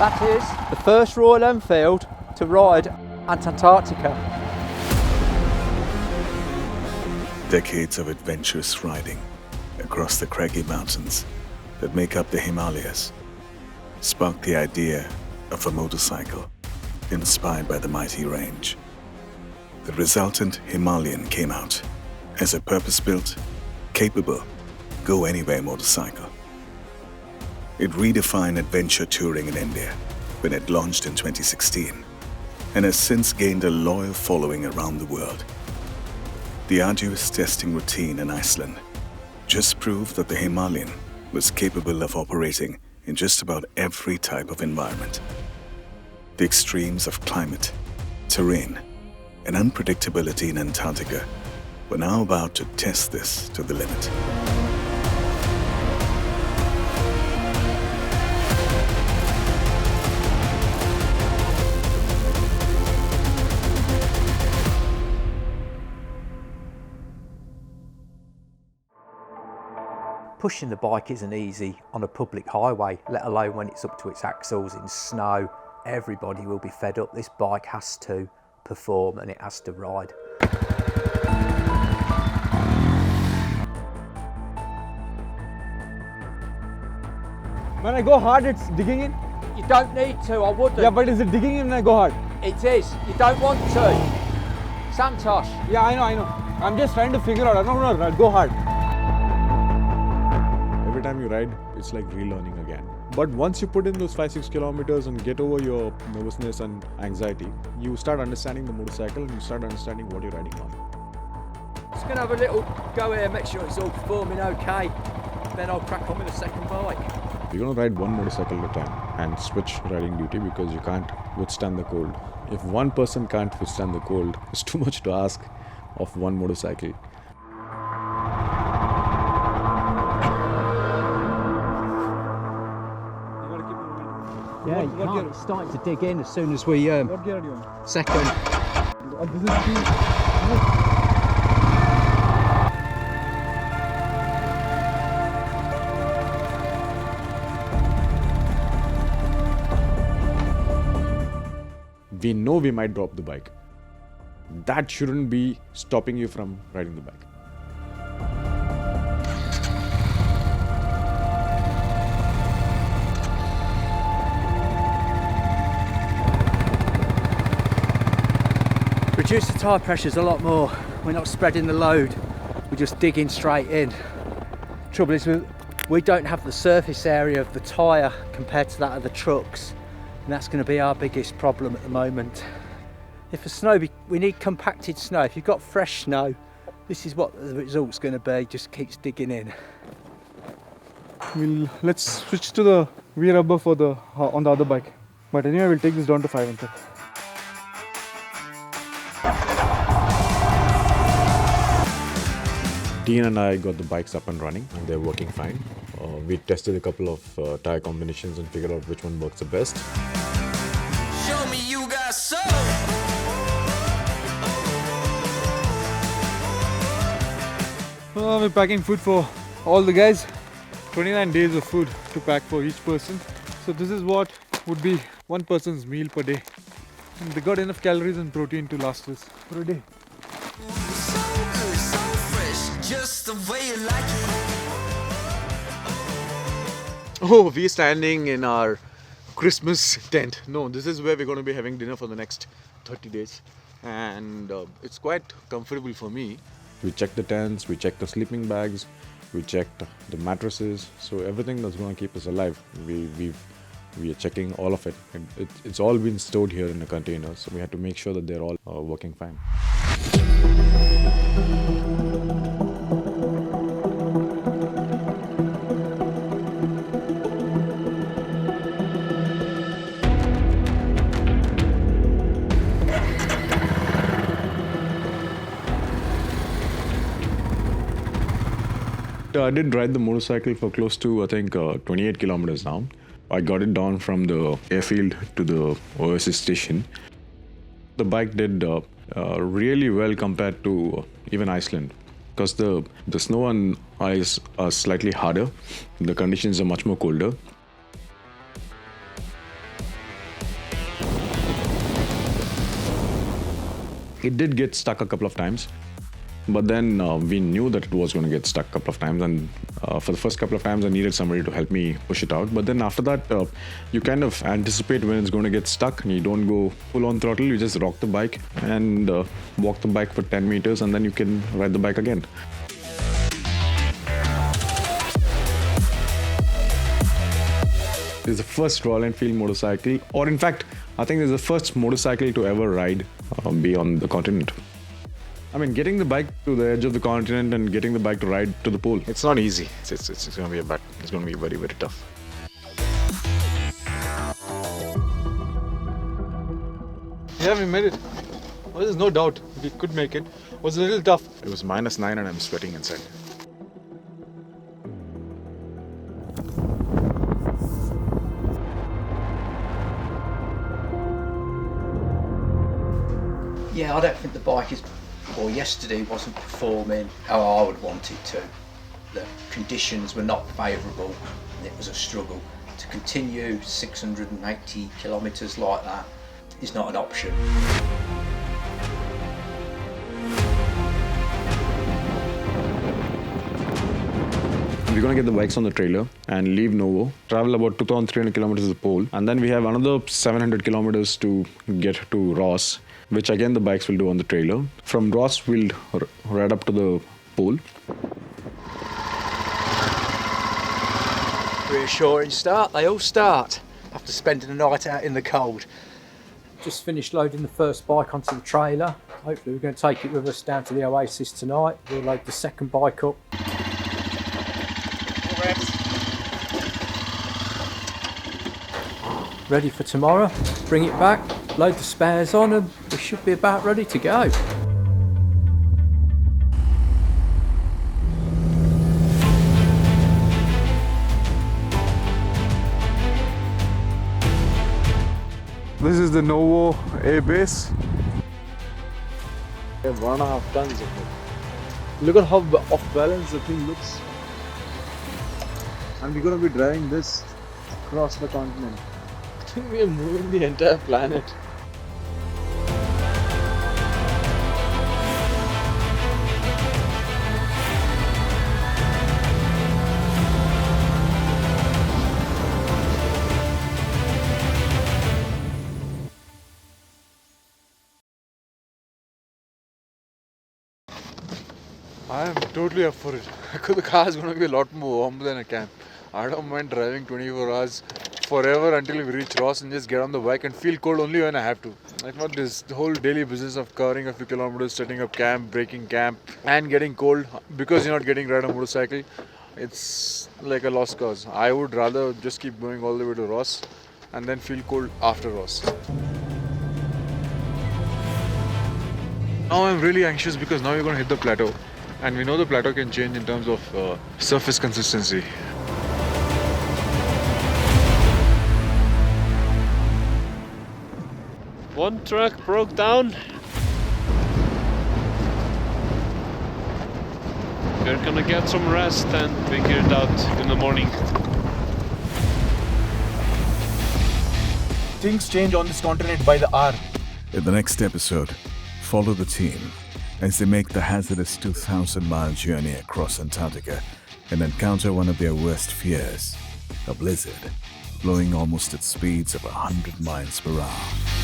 That is the first Royal Enfield to ride Antarctica. Decades of adventurous riding across the craggy mountains that make up the Himalayas sparked the idea of a motorcycle inspired by the mighty range. The resultant Himalayan came out as a purpose-built, capable, go-anywhere motorcycle. It redefined adventure touring in India when it launched in 2016 and has since gained a loyal following around the world. The arduous testing routine in Iceland just proved that the Himalayan was capable of operating in just about every type of environment. The extremes of climate, terrain, and unpredictability in Antarctica were now about to test this to the limit. Pushing the bike isn't easy on a public highway, let alone when it's up to its axles in snow. Everybody will be fed up. This bike has to perform and it has to ride. When I go hard, it's digging in? You don't need to, I wouldn't. Yeah, but is it digging in when I go hard? It is. You don't want to. Santosh. Yeah, I know. I'm just trying to figure out. I don't want to go hard. Every time you ride, it's like relearning again. But once you put in those 5-6 kilometers and get over your nervousness and anxiety, you start understanding the motorcycle and you start understanding what you're riding on. Just going to have a little go here, make sure it's all performing okay. Then I'll crack on with the second bike. You're going to ride one motorcycle at a time and switch riding duty because you can't withstand the cold. If one person can't withstand the cold, it's too much to ask of one motorcycle. Yeah, you can't. It's starting to dig in as soon as we... What gear are you on? Second. This is speed. We know we might drop the bike. That shouldn't be stopping you from riding the bike. Reduce the tyre pressures a lot more. We're not spreading the load. We're just digging straight in. Trouble is we don't have the surface area of the tyre compared to that of the trucks. And that's going to be our biggest problem at the moment. If we need compacted snow. If you've got fresh snow, this is what the result's going to be. Just keeps digging in. Let's switch to the rear rubber for on the other bike. But anyway, we'll take this down to 5 and 10. Dean and I got the bikes up and running and they're working fine. We tested a couple of tire combinations and figured out which one works the best. Show me you got soul. We're packing food for all the guys. 29 days of food to pack for each person. So this is what would be one person's meal per day. And they got enough calories and protein to last us for a day. So good, so fresh, just the way you like it. Oh, we're standing in our Christmas tent. No, this is where we're going to be having dinner for the next 30 days. And it's quite comfortable for me. We checked the tents, we checked the sleeping bags, we checked the mattresses. So everything that's going to keep us alive, we are checking all of it. It's all been stored here in a container. So we had to make sure that they're all working fine. I did ride the motorcycle for close to, I think, 28 kilometers now. I got it down from the airfield to the Oasis station. The bike did really well compared to even Iceland, because the snow and ice are slightly harder. The conditions are much more colder. It did get stuck a couple of times, but then we knew that it was going to get stuck a couple of times, and for the first couple of times I needed somebody to help me push it out. But then after that, you kind of anticipate when it's going to get stuck, and you don't go full on throttle. You just rock the bike and walk the bike for 10 meters, and then you can ride the bike again. It's the first Royal Enfield motorcycle, or in fact, I think it's the first motorcycle to ever ride beyond the continent. I mean, getting the bike to the edge of the continent and getting the bike to ride to the pole, it's not easy. It's going to be it's going to be very, very tough. Yeah, we made it. Well, there's no doubt we could make it. It was a little tough. It was -9 and I'm sweating inside. Yeah, I don't think the bike is, or yesterday wasn't performing how I would want it to. The conditions were not favourable and it was a struggle. To continue 680 kilometres like that is not an option. We're going to get the bikes on the trailer and leave Novo, travel about 2,300 kilometers to the pole, and then we have another 700 kilometers to get to Ross, which again the bikes will do on the trailer. From Ross, we'll ride up to the pole. Reassuring start, they all start after spending a night out in the cold. Just finished loading the first bike onto the trailer. Hopefully we're going to take it with us down to the Oasis tonight. We'll load the second bike up. Ready for tomorrow, bring it back, load the spares on, and we should be about ready to go. This is the Novo air base. We have 1.5 tons of it. Look at how off balance the thing looks. And we're going to be driving this across the continent. I think we are moving the entire planet. I am totally up for it. The car is going to be a lot more warm than a camp. I don't mind driving 24 hours forever until we reach Ross and just get on the bike and feel cold only when I have to. Like not this whole daily business of covering a few kilometers, setting up camp, breaking camp and getting cold because you're not getting to ride a motorcycle. It's like a lost cause. I would rather just keep going all the way to Ross and then feel cold after Ross. Now I'm really anxious because now we're going to hit the plateau. And we know the plateau can change in terms of surface consistency. One truck broke down. We're gonna get some rest and figure it out in the morning. Things change on this continent by the hour. In the next episode, follow the team as they make the hazardous 2,000-mile journey across Antarctica and encounter one of their worst fears, a blizzard, blowing almost at speeds of 100 miles per hour.